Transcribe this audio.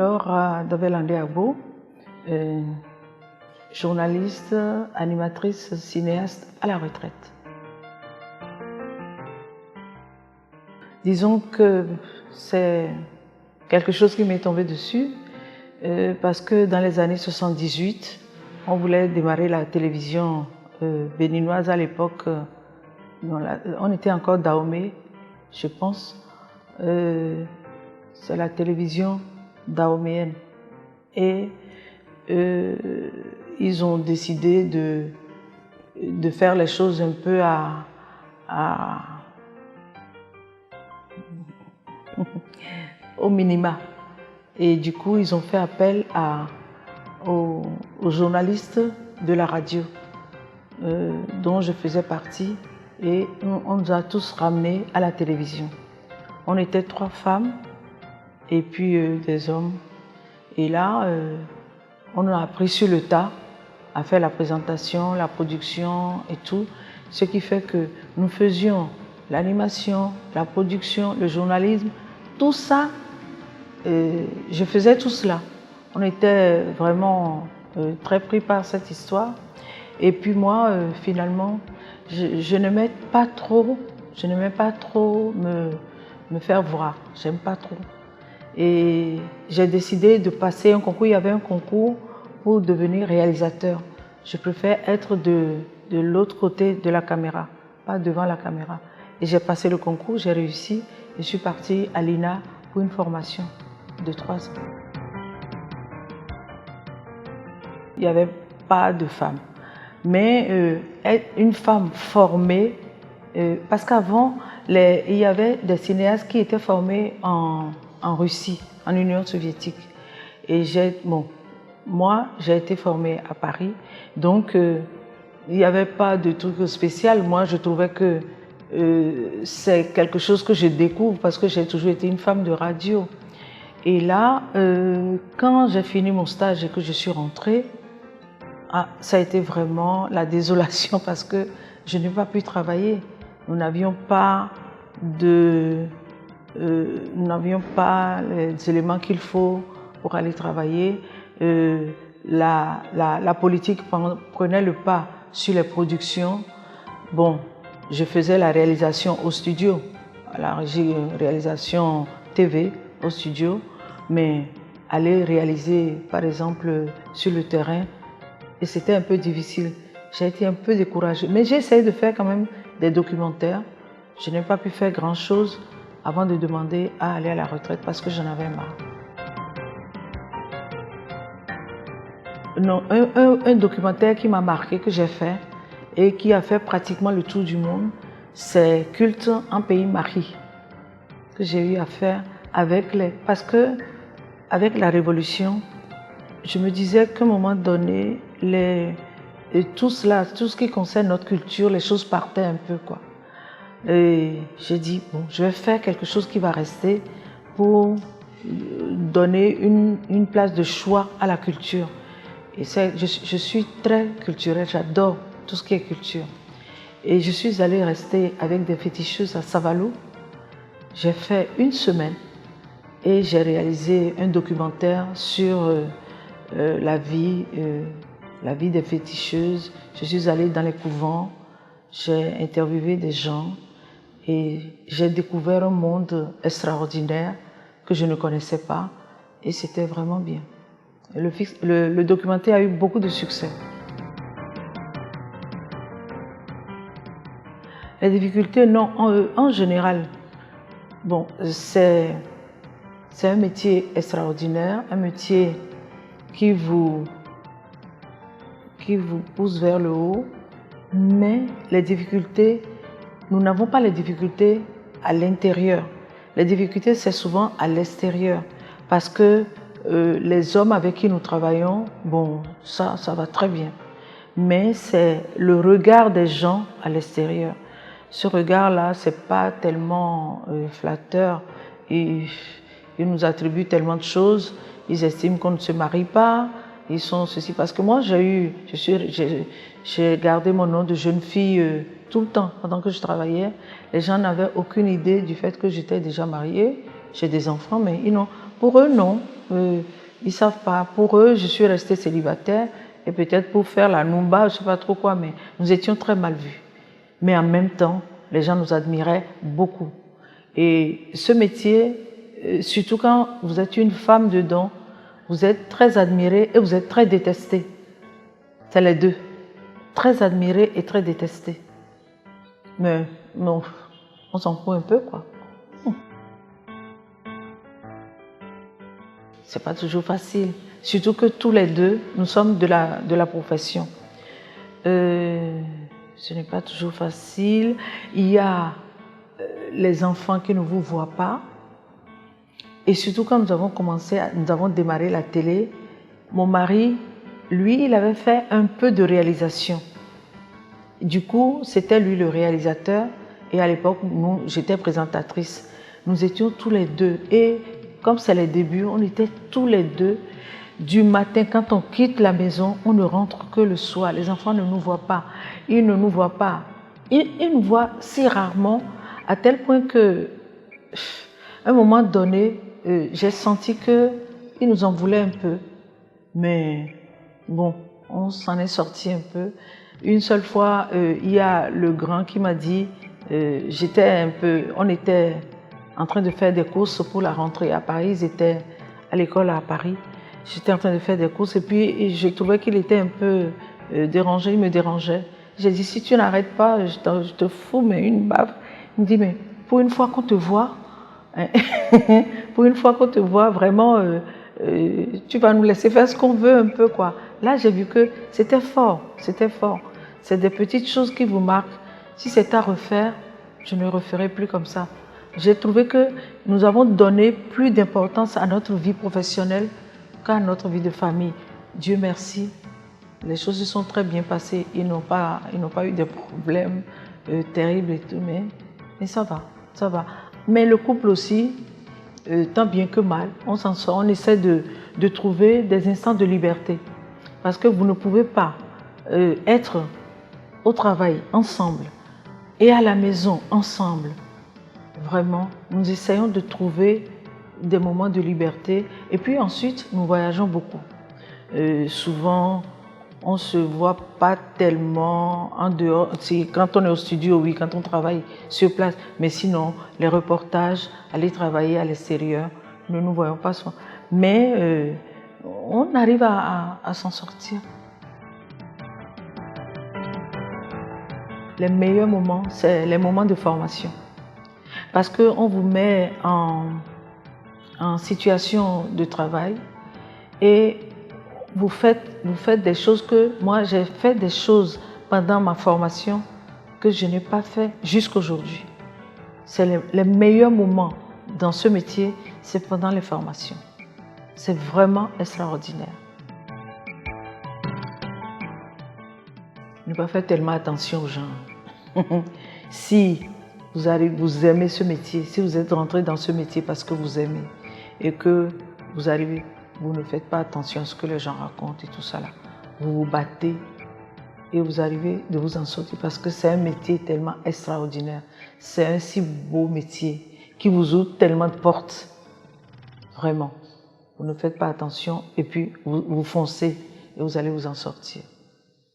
Laura Davelandé-Agbo, journaliste, animatrice, cinéaste à la retraite. Disons que c'est quelque chose qui m'est tombé dessus parce que dans les années 78, on voulait démarrer la télévision béninoise à l'époque. On était encore Dahomey, je pense. C'est la télévision dahoméenne. Et ils ont décidé de faire les choses un peu au minima. Et du coup, ils ont fait appel aux journalistes de la radio, dont je faisais partie, et on nous a tous ramenés à la télévision. On était 3 femmes et puis des hommes. Et là, on a appris sur le tas à faire la présentation, la production et tout, ce qui fait que nous faisions l'animation, la production, le journalisme, tout ça, je faisais tout cela. On était vraiment très pris par cette histoire. Et puis moi, finalement, je n'aimais pas trop me faire voir. J'aime pas trop. Et j'ai décidé de passer un concours. Il y avait un concours pour devenir réalisateur. Je préfère être de l'autre côté de la caméra, pas devant la caméra. Et j'ai passé le concours, j'ai réussi et je suis partie à l'INA pour une formation de 3 ans. Il n'y avait pas de femmes. Mais être une femme formée, parce qu'avant, il y avait des cinéastes qui étaient formés en Russie, en Union soviétique. Et moi, j'ai été formée à Paris, donc il n'y avait pas de truc spécial. Moi, je trouvais que c'est quelque chose que je découvre parce que j'ai toujours été une femme de radio. Et là, quand j'ai fini mon stage et que je suis rentrée, ça a été vraiment la désolation parce que je n'ai pas pu travailler. Nous n'avions pas les éléments qu'il faut pour aller travailler. La politique prenait le pas sur les productions. Bon, je faisais la réalisation au studio, la réalisation TV au studio, mais aller réaliser, par exemple, sur le terrain, et c'était un peu difficile. J'ai été un peu découragée, mais j'ai essayé de faire quand même des documentaires. Je n'ai pas pu faire grand-chose avant de demander à aller à la retraite parce que j'en avais marre. Non, un documentaire qui m'a marqué, que j'ai fait et qui a fait pratiquement le tour du monde, c'est Culte en pays Marie, que j'ai eu à faire parce que avec la Révolution, je me disais qu'à un moment donné, tout ce qui concerne notre culture, les choses partaient un peu, quoi. Et j'ai dit, bon, je vais faire quelque chose qui va rester pour donner une place de choix à la culture. Et je suis très culturelle, j'adore tout ce qui est culture. Et je suis allée rester avec des féticheuses à Savalou. J'ai fait 1 semaine et j'ai réalisé un documentaire sur la vie des féticheuses. Je suis allée dans les couvents, j'ai interviewé des gens et j'ai découvert un monde extraordinaire que je ne connaissais pas et c'était vraiment bien. Le documentaire a eu beaucoup de succès. Les difficultés, non, en général, bon, c'est un métier extraordinaire, un métier qui vous pousse vers le haut, mais les difficultés, nous n'avons pas les difficultés à l'intérieur. Les difficultés, c'est souvent à l'extérieur, parce que les hommes avec qui nous travaillons, bon, ça va très bien. Mais c'est le regard des gens à l'extérieur. Ce regard-là, c'est pas tellement flatteur. Ils nous attribuent tellement de choses. Ils estiment qu'on ne se marie pas. Ils sont ceci. Parce que moi, j'ai gardé mon nom de jeune fille tout le temps pendant que je travaillais. Les gens n'avaient aucune idée du fait que j'étais déjà mariée j'ai des enfants, mais pour eux, non. Ils ne savent pas. Pour eux, je suis restée célibataire et peut-être pour faire la Numba, je ne sais pas trop quoi, mais nous étions très mal vus. Mais en même temps, les gens nous admiraient beaucoup. Et ce métier, surtout quand vous êtes une femme dedans, vous êtes très admirée et vous êtes très détestée. C'est les deux. Très admirée et très détestée. Mais non, on s'en fout un peu, quoi. C'est pas toujours facile. Surtout que tous les deux, nous sommes de la profession. Ce n'est pas toujours facile. Il y a les enfants qui ne vous voient pas. Et surtout quand nous avons démarré la télé, mon mari, lui, il avait fait un peu de réalisation. Du coup, c'était lui le réalisateur. Et à l'époque, j'étais présentatrice. Nous étions tous les deux. Et comme c'est les débuts, on était tous les deux. Du matin, quand on quitte la maison, on ne rentre que le soir. Les enfants ne nous voient pas. Ils ne nous voient pas. Ils nous voient si rarement, à tel point que, à un moment donné, j'ai senti qu'ils nous en voulaient un peu. Mais bon, on s'en est sorti un peu. Une seule fois, il y a le grand qui m'a dit, on était en train de faire des courses pour la rentrée à Paris. Ils étaient à l'école à Paris. J'étais en train de faire des courses et puis je trouvais qu'il était un peu dérangé, il me dérangeait. J'ai dit, si tu n'arrêtes pas, je te fous mais une baffe. Il me dit, mais pour une fois qu'on te voit, pour une fois qu'on te voit, vraiment, tu vas nous laisser faire ce qu'on veut un peu, quoi. Là, j'ai vu que c'était fort, c'était fort. C'est des petites choses qui vous marquent. Si c'est à refaire, je ne referai plus comme ça. J'ai trouvé que nous avons donné plus d'importance à notre vie professionnelle qu'à notre vie de famille. Dieu merci, les choses se sont très bien passées. Ils n'ont pas eu de problèmes terribles et tout, mais ça va, ça va. Mais le couple aussi, tant bien que mal, on s'en sort, on essaie de trouver des instants de liberté. Parce que vous ne pouvez pas être au travail ensemble et à la maison ensemble. Vraiment, nous essayons de trouver des moments de liberté et puis ensuite nous voyageons beaucoup. Souvent on ne se voit pas tellement en dehors, quand on est au studio, oui, quand on travaille sur place, mais sinon les reportages, aller travailler à l'extérieur, nous ne nous voyons pas souvent. Mais on arrive à s'en sortir. Les meilleurs moments, c'est les moments de formation. Parce qu'on vous met en situation de travail et vous faites des choses que moi j'ai fait des choses pendant ma formation que je n'ai pas fait jusqu'aujourd'hui. C'est les meilleurs moments dans ce métier, c'est pendant les formations. C'est vraiment extraordinaire. Ne pas faire tellement attention aux gens. Si vous aimez ce métier, si vous êtes rentré dans ce métier parce que vous aimez et que vous arrivez, vous ne faites pas attention à ce que les gens racontent et tout ça là. Vous vous battez et vous arrivez de vous en sortir parce que c'est un métier tellement extraordinaire. C'est un si beau métier qui vous ouvre tellement de portes. Vraiment. Vous ne faites pas attention et puis vous foncez et vous allez vous en sortir.